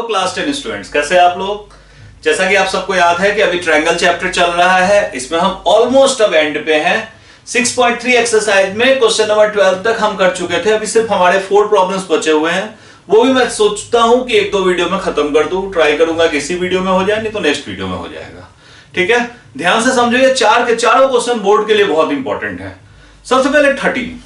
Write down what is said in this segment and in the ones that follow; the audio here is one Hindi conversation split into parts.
क्लास 10 स्टूडेंट्स, कैसे आप लोग। जैसा कि आप सबको याद है कि अभी ट्रायंगल चैप्टर चल रहा है, इसमें हम ऑलमोस्ट अब एंड पे हैं। 6.3 एक्सरसाइज में क्वेश्चन नंबर 12 तक हम कर चुके थे। अभी सिर्फ हमारे 4 प्रॉब्लम्स बचे हुए हैं, वो भी मैं सोचता हूं कि 1-2 वीडियो में खत्म कर दूं। ट्राई करूंगा कि इसी वीडियो में हो जाए, नहीं तो नेक्स्ट वीडियो में हो जाएगा। ठीक है, ध्यान से समझिए, 4 के चारों क्वेश्चन बोर्ड के लिए बहुत इंपॉर्टेंट है। सबसे पहले 13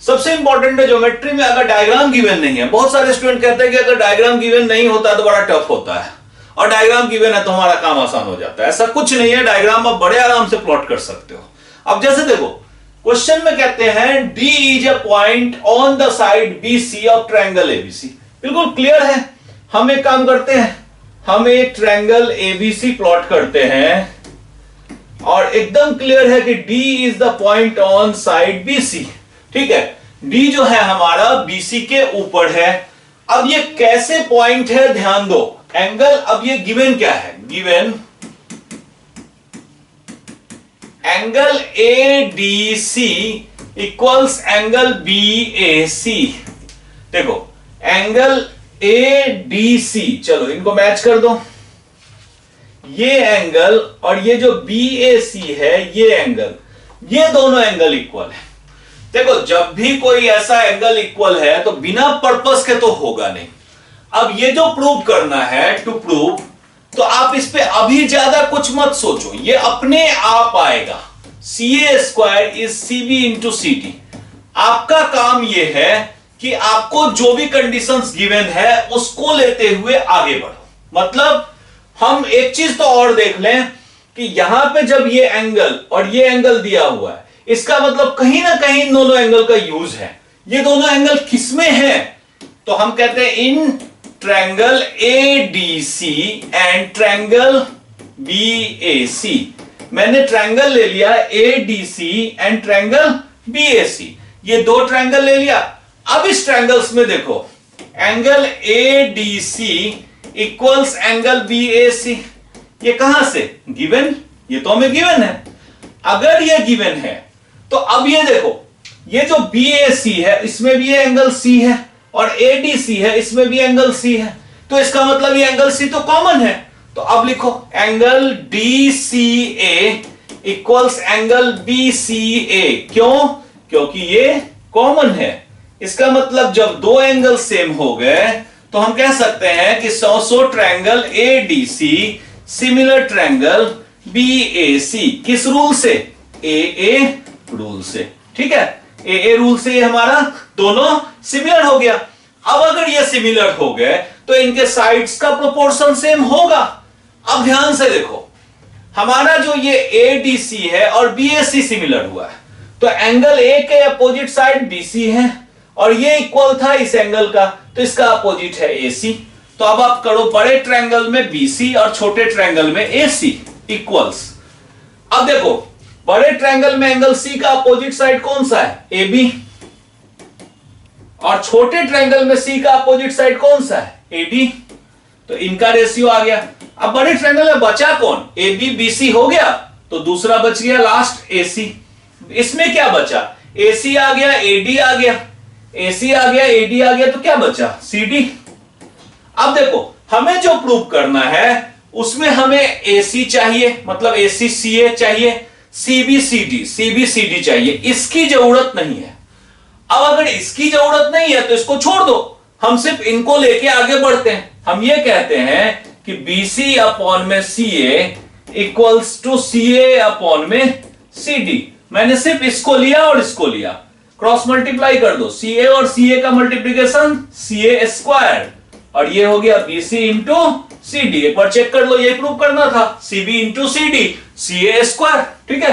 सबसे इंपॉर्टेंट है। ज्योमेट्री में अगर डायग्राम गिवन नहीं है, बहुत सारे स्टूडेंट कहते हैं कि अगर डायग्राम गिवन नहीं होता तो बड़ा टफ होता है, और डायग्राम गिवन है तो हमारा काम आसान हो जाता है। ऐसा कुछ नहीं है, डायग्राम आप बड़े आराम से प्लॉट कर सकते हो। अब जैसे देखो, क्वेश्चन में कहते हैं D is a point on the side BC of triangle ABC। बिल्कुल क्लियर है। हम एक काम करते हैं, हम एक ट्रायंगल ABC प्लॉट करते हैं और एकदम क्लियर है कि D is the point on side BC। ठीक है, D जो है हमारा BC के ऊपर है। अब ये कैसे पॉइंट है, ध्यान दो। एंगल, अब ये गिवन क्या है, given angle ADC equals angle BAC। देखो एंगल ADC, चलो इनको मैच कर दो। ये एंगल और ये जो BAC है, ये एंगल, ये दोनों एंगल इक्वल है। देखो जब भी कोई ऐसा एंगल इक्वल है तो बिना पर्पस के तो होगा नहीं। अब ये जो प्रूव करना है, टू प्रूव, तो आप इस पे अभी ज्यादा कुछ मत सोचो, ये अपने आप आएगा। CA² is CB into CD। आपका काम ये है कि आपको जो भी कंडीशंस गिवन है उसको लेते हुए आगे बढ़ो। मतलब हम एक चीज तो और देख लें कि यहां पे जब ये एंगल और ये एंगल दिया हुआ है, इसका मतलब कहीं ना कहीं इन दोनों एंगल का यूज है। ये दोनों एंगल किसमें है, तो हम कहते हैं in triangle ADC and triangle BAC। मैंने ट्रायंगल ले लिया ADC एंड ट्रायंगल BAC, ये दो ट्रायंगल ले लिया। अब इस ट्रायंगल्स में देखो, angle ADC equals angle BAC। ये कहां से गिवन, ये तो हमें गिवन है। अगर ये गिवन है तो अब ये देखो, ये जो BAC है इसमें भी ये एंगल C है, और ADC है इसमें भी एंगल C है, तो इसका मतलब ये एंगल C तो कॉमन है। तो अब लिखो angle DCA equals angle BCA। क्यों? क्योंकि ये कॉमन है। इसका मतलब जब दो एंगल सेम हो गए तो हम कह सकते हैं कि so triangle ADC similar triangle BAC। किस रूल से? AA रूल से। ठीक है, AA रूल से ये हमारा दोनों सिमिलर हो गया। अब अगर ये सिमिलर हो गए तो इनके साइड्स का प्रोपोर्शन सेम होगा। अब ध्यान से देखो, हमारा जो ये ADC है और BAC सिमिलर हुआ है, तो एंगल A के अपोजिट साइड BC है और ये इक्वल था इस एंगल का, तो इसका अपोजिट है AC। तो अब आप करो, बड़े ट्रायंगल में BC और छोटे ट्रायंगल में AC इक्वल्स। अब देखो, बड़े ट्रायंगल में एंगल C का अपोजिट साइड कौन सा है, AB, और छोटे ट्रायंगल में C का अपोजिट साइड कौन सा है, AD। तो इनका रेशियो आ गया। अब बड़े ट्रायंगल में बचा कौन, AB BC हो गया, तो दूसरा बच गया लास्ट AC। इसमें क्या बचा, AC आ गया, AD आ गया, AC आ गया, AD आ गया, तो क्या बचा, CD। अब देखो, हमें जो प्रूव करना है उसमें हमें AC चाहिए, मतलब AC CA चाहिए, CB CD चाहिए। इसकी जरूरत नहीं है। अब अगर इसकी जरूरत नहीं है तो इसको छोड़ दो, हम सिर्फ इनको लेके आगे बढ़ते हैं। हम ये कहते हैं कि BC अपॉन में CA equals to CA upon में CD। मैंने सिर्फ इसको लिया और इसको लिया, क्रॉस मल्टीप्लाई कर दो, CA और CA का मल्टीप्लीकेशन CA², और ये हो गया BC इंटू CD। एक बार चेक कर लो, ये प्रूव करना था, CB इंटू CD CA²। ठीक है,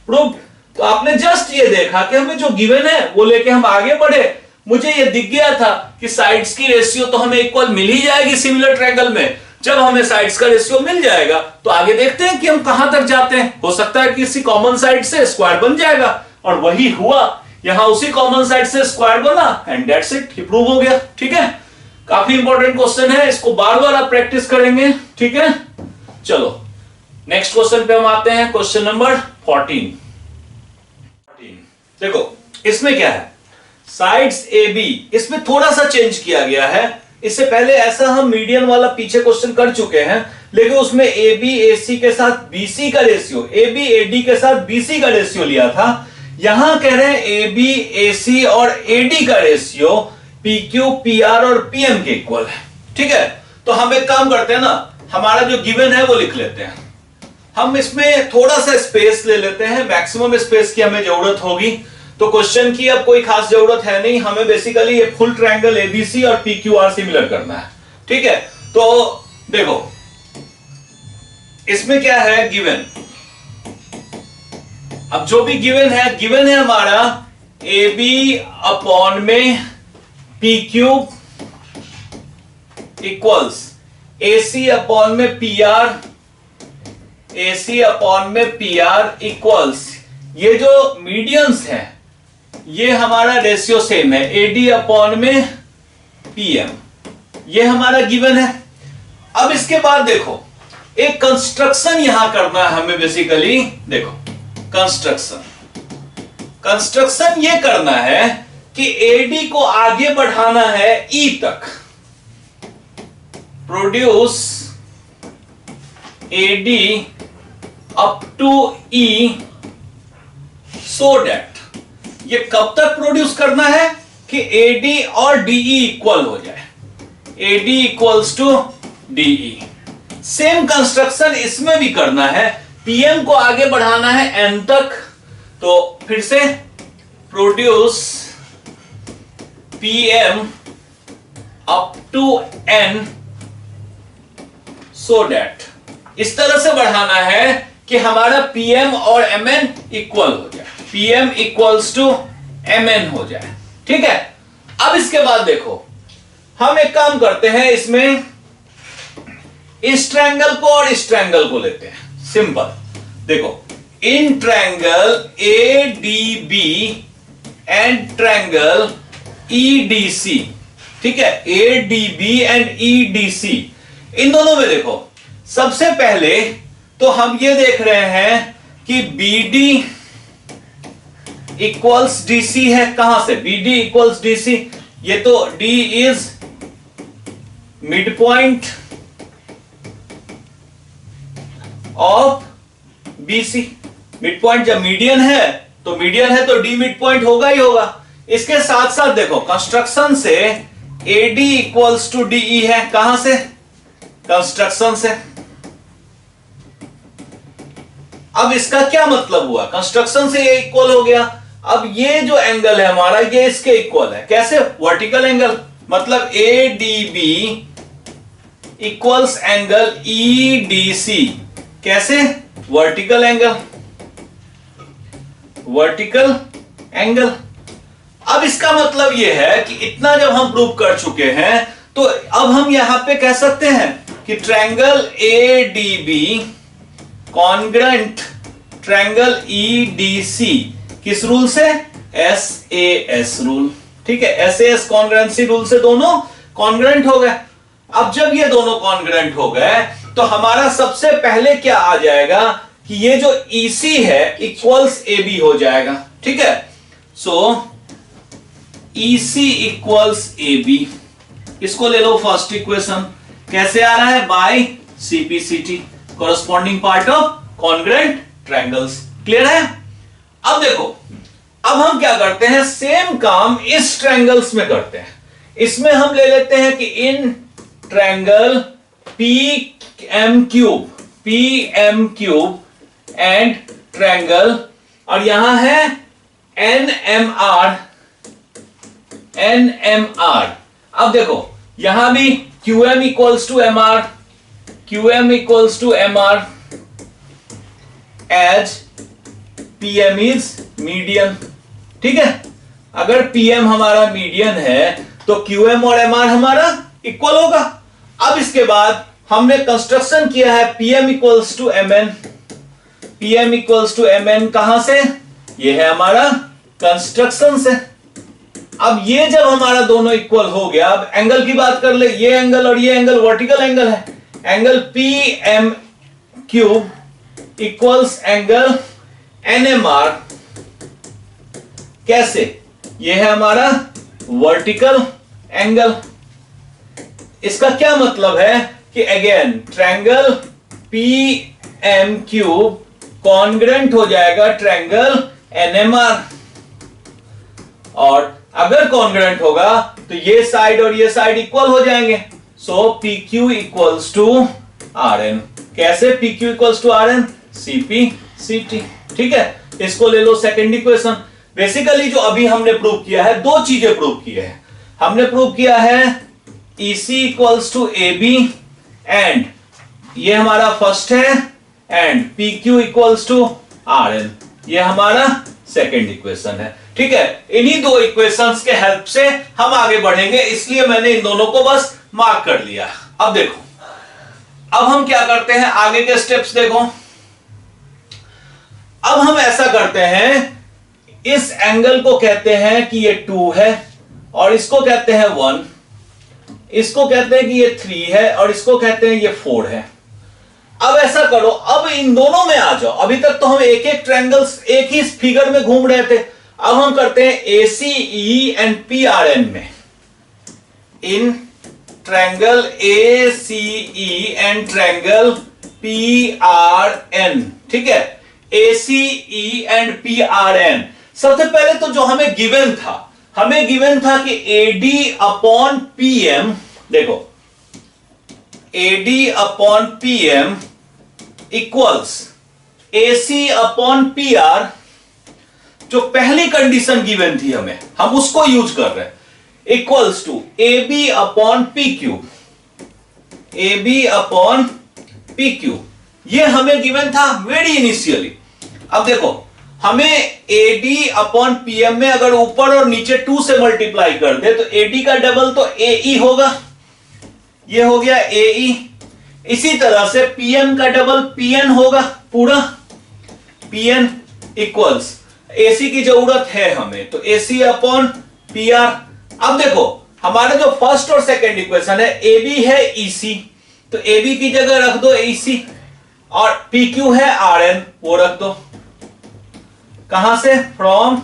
प्रूव। तो आपने जस्ट ये देखा कि हमें जो गिवन है वो लेके हम आगे बढ़े। मुझे ये दिख गया था कि साइड्स की रेशियो तो हमें इक्वल मिल ही जाएगी सिमिलर ट्रायंगल में। जब हमें साइड्स का रेशियो मिल जाएगा तो आगे देखते हैं कि हम कहां तक जाते हैं। हो सकता है कि किसी कॉमन साइड से स्क्वायर बन जाएगा, और वही हुआ, यहां उसी कॉमन साइड से स्क्वायर बना, एंड दैट्स इट, प्रूव हो गया। ठीक है, काफी इंपॉर्टेंट क्वेश्चन है, इसको बार बार आप प्रैक्टिस करेंगे। ठीक है, चलो नेक्स्ट क्वेश्चन पे हम आते हैं, क्वेश्चन नंबर 14। देखो इसमें क्या है, साइड्स AB, इसमें थोड़ा सा चेंज किया गया है। इससे पहले ऐसा हम मीडियन वाला पीछे क्वेश्चन कर चुके हैं, लेकिन उसमें ए बी ए सी के साथ बीसी का ratio, A B A D के साथ बीसी का रेशियो लिया था। यहां कह रहे हैं ए बी ए सी और ए डी का ratio P Q P R और पीएम के इक्वल है। ठीक है, तो हम एक काम करते हैं ना, हमारा जो गिवन है वो लिख लेते हैं। हम इसमें थोड़ा सा स्पेस ले लेते हैं, मैक्सिमम स्पेस की हमें जरूरत होगी। तो क्वेश्चन की अब कोई खास जरूरत है नहीं, हमें बेसिकली ये फुल ट्रायंगल एबीसी और पी क्यू आर सिमिलर करना है। ठीक है, तो देखो इसमें क्या है गिवन। अब जो भी गिवन है हमारा ए बी अपॉन में P cube equals a C upon में पी आर, ए सी अपॉन में पी आर इक्वल्स, ये जो मीडियंस हैं ये हमारा रेशियो सेम है, ए डी अपॉन में पीएम, ये हमारा गिवन है। अब इसके बाद देखो एक कंस्ट्रक्शन यहां करना है हमें बेसिकली। देखो कंस्ट्रक्शन ये करना है कि एडी को आगे बढ़ाना है ई तक, produce AD up to E, so that, ये कब तक प्रोड्यूस करना है कि एडी और डीई इक्वल हो जाए, AD equals to DE. Same construction इसमें भी करना है, पीएम को आगे बढ़ाना है एन तक, तो फिर से produce PM up to N, so that, इस तरह से बढ़ाना है कि हमारा पीएम और एमएन इक्वल हो जाए, पीएम इक्वल्स टू एमएन हो जाए। ठीक है, अब इसके बाद देखो हम एक काम करते हैं, इसमें इस ट्रायंगल को और इस ट्रायंगल को लेते हैं, सिंपल। देखो इन triangle A D B and triangle E D C, ठीक है, ए डी बी एंड ई डी सी, इन दोनों में देखो सबसे पहले तो हम ये देख रहे हैं कि B D equals D C है। कहां से? B D equals D C, ये तो D is mid point of BC. Mid point जब मीडियन है तो डी मिड पॉइंट होगा ही होगा। इसके साथ साथ देखो कंस्ट्रक्शन से एडी इक्वल्स टू डीई है। कहां से? कंस्ट्रक्शन से। अब इसका क्या मतलब हुआ? कंस्ट्रक्शन से ये इक्वल हो गया। अब ये जो एंगल है हमारा ये इसके इक्वल है। कैसे? वर्टिकल एंगल, मतलब A D B equals angle E D C. कैसे? Vertical angle, vertical angle. अब इसका मतलब यह है कि इतना जब हम प्रूव कर चुके हैं तो अब हम यहां पे कह सकते हैं कि triangle A D B congruent triangle E D C किस रूल से? S A S rule. ठीक है, S A S congruency rule से दोनों कॉन्ग्रेंट हो गए। अब जब ये दोनों कॉन्ग्रेंट हो गए तो हमारा सबसे पहले क्या आ जाएगा कि ये जो EC है इक्वल्स AB हो जाएगा। ठीक है, सो EC इक्वल्स AB, इसको ले लो फर्स्ट इक्वेशन। कैसे आ रहा है? By CPCT, corresponding part of congruent triangles. Clear है? अब देखो, अब हम क्या करते हैं, सेम काम इस ट्रायंगल्स में करते हैं। इसमें हम ले लेते हैं कि in triangle PM cube and triangle, और यहां है NMR। अब देखो यहां भी QM equals to MR as PM is median. ठीक है, अगर PM हमारा मीडियन है तो QM और MR हमारा इक्वल होगा। अब इसके बाद हमने कंस्ट्रक्शन किया है PM इक्वल्स टू MN। कहां से? ये है हमारा कंस्ट्रक्शन से। अब ये जब हमारा दोनों इक्वल हो गया, अब एंगल की बात कर ले। ये एंगल और ये एंगल वर्टिकल एंगल है। Angle PM cube equals angle NMR। कैसे? ये है हमारा वर्टिकल एंगल। इसका क्या मतलब है कि अगेन ट्रायंगल PMQ कॉन्ग्रेंट हो जाएगा ट्रायंगल NMR, और अगर कॉन्ग्रेंट होगा तो ये साइड और ये साइड इक्वल हो जाएंगे। So PQ equals to RN। कैसे PQ equals to RN? CP CT। ठीक है, इसको ले लो सेकेंड इक्वेशन। बेसिकली जो अभी हमने प्रूव किया है, दो चीजें प्रूव की है। हमने प्रूव किया है EC equals to AB, and ये हमारा फर्स्ट है, and PQ equals to RN, ये हमारा सेकेंड इक्वेशन है। ठीक है, इन्हीं दो इक्वेशंस के हेल्प से हम आगे बढ़ेंगे, इसलिए मैंने इन दोनों को बस मार्क कर लिया। अब देखो, अब हम क्या करते हैं, आगे के स्टेप्स देखो। अब हम ऐसा करते हैं, इस एंगल को कहते हैं कि ये 2 है, और इसको कहते हैं 1, इसको कहते हैं कि ये 3 है, और इसको कहते हैं ये 4 है। अब ऐसा करो, अब इन दोनों में आ जाओ। अभी तक तो हम एक एक ट्रायंगल्स एक ही फिगर में घूम रहे थे, अब हम करते हैं ACE एंड PRN में। In triangle ACE and triangle PRN, ठीक है, ACE एंड PRN। सबसे पहले तो जो हमें गिवन था, हमें गिवन था कि AD अपॉन PM, देखो AD upon PM equals AC upon PR। जो पहली कंडीशन गिवन थी हमें, हम उसको यूज कर रहे हैं, equals to AB upon PQ, AB upon PQ। ये हमें गिवन था वेरी इनिशियली। अब देखो, हमें AD अपॉन PM में अगर ऊपर और नीचे 2 से मल्टीप्लाई कर दे तो AD का डबल तो AE होगा, ये हो गया AE। इसी तरह से PM का डबल PN होगा, पूरा PN इक्वल्स AC की जरूरत है हमें, तो AC अपॉन PR। अब देखो, हमारे जो फर्स्ट और सेकंड इक्वेशन है, AB है EC, तो AB की जगह रख दो EC, और PQ है RN, वो रख दो। कहां से? From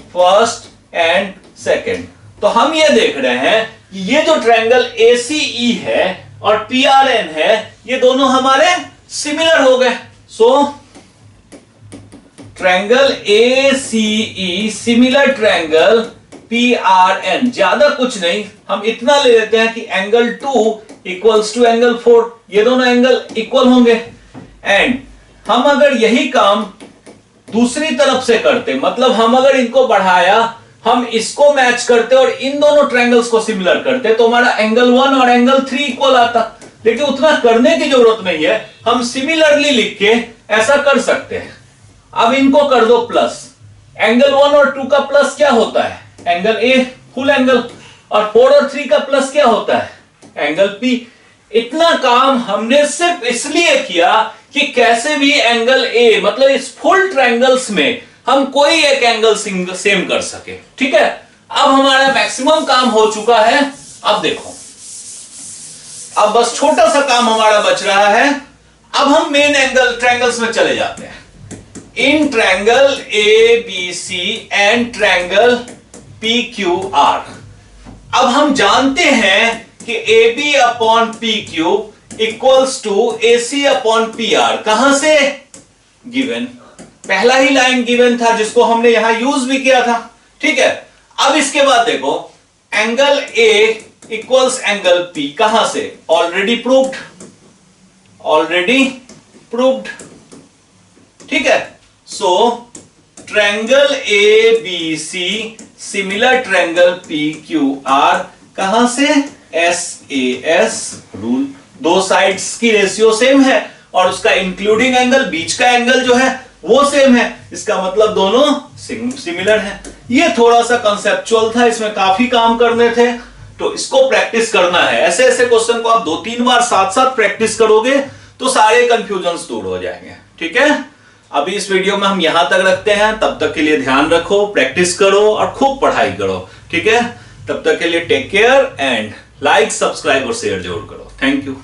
first and second. तो हम ये देख रहे हैं कि ये जो ट्रायंगल ACE है और PRN है, ये दोनों हमारे सिमिलर हो गए। So triangle ACE similar triangle PRN। ज्यादा कुछ नहीं, हम इतना ले लेते हैं कि एंगल 2 इक्वल्स टू एंगल 4, ये दोनों एंगल इक्वल होंगे। एंड हम अगर यही काम दूसरी तरफ से करते, मतलब हम अगर इनको बढ़ाया, हम इसको मैच करते और इन दोनों ट्रायंगल्स को सिमिलर करते, तो हमारा एंगल 1 और एंगल 3 इक्वल आता। लेकिन उतना करने की जरूरत नहीं है, हम सिमिलरली लिख के ऐसा कर सकते हैं। अब इनको कर दो प्लस, एंगल 1 और 2 का प्लस क्या होता है? एंगल A फुल एंगल, और 4 और 3 का प्लस क्या होता है? Angle P। इतना काम हमने सिर्फ इसलिए किया कि कैसे भी एंगल A, मतलब इस फुल ट्रायंगल्स में हम कोई एक एंगल सेम कर सके। ठीक है, अब हमारा मैक्सिमम काम हो चुका है। अब देखो, अब बस छोटा सा काम हमारा बच रहा है। अब हम मेन एंगल ट्रायंगल्स में चले जाते हैं। In triangle ABC and triangle PQR। अब हम जानते हैं कि AB upon PQ equals to AC upon PR। कहां से? गिवन, पहला ही लाइन गिवन था जिसको हमने यहां यूज भी किया था। ठीक है, अब इसके बाद देखो, angle A equals angle P। कहां से? Already proved, already proved. ठीक है, so triangle ABC similar triangle PQR। कहां से? SAS रूल, दो साइड्स की रेशियो सेम है और उसका इंक्लूडिंग एंगल, बीच का एंगल जो है वो सेम है, इसका मतलब दोनों सिमिलर हैं। ये थोड़ा सा कंसेप्चुअल था, इसमें काफी काम करने थे, तो इसको प्रैक्टिस करना है। ऐसे ऐसे क्वेश्चन को आप 2-3 बार साथ साथ प्रैक्टिस करोगे तो सारे कंफ्यूजन दूर हो जाएंगे। ठीक है, अभी इस वीडियो में हम यहां तक रखते हैं। तब तक के लिए ध्यान रखो, प्रैक्टिस करो और खूब पढ़ाई करो। ठीक है, तब तक के लिए take care and like, subscribe और शेयर जरूर करो। Thank you.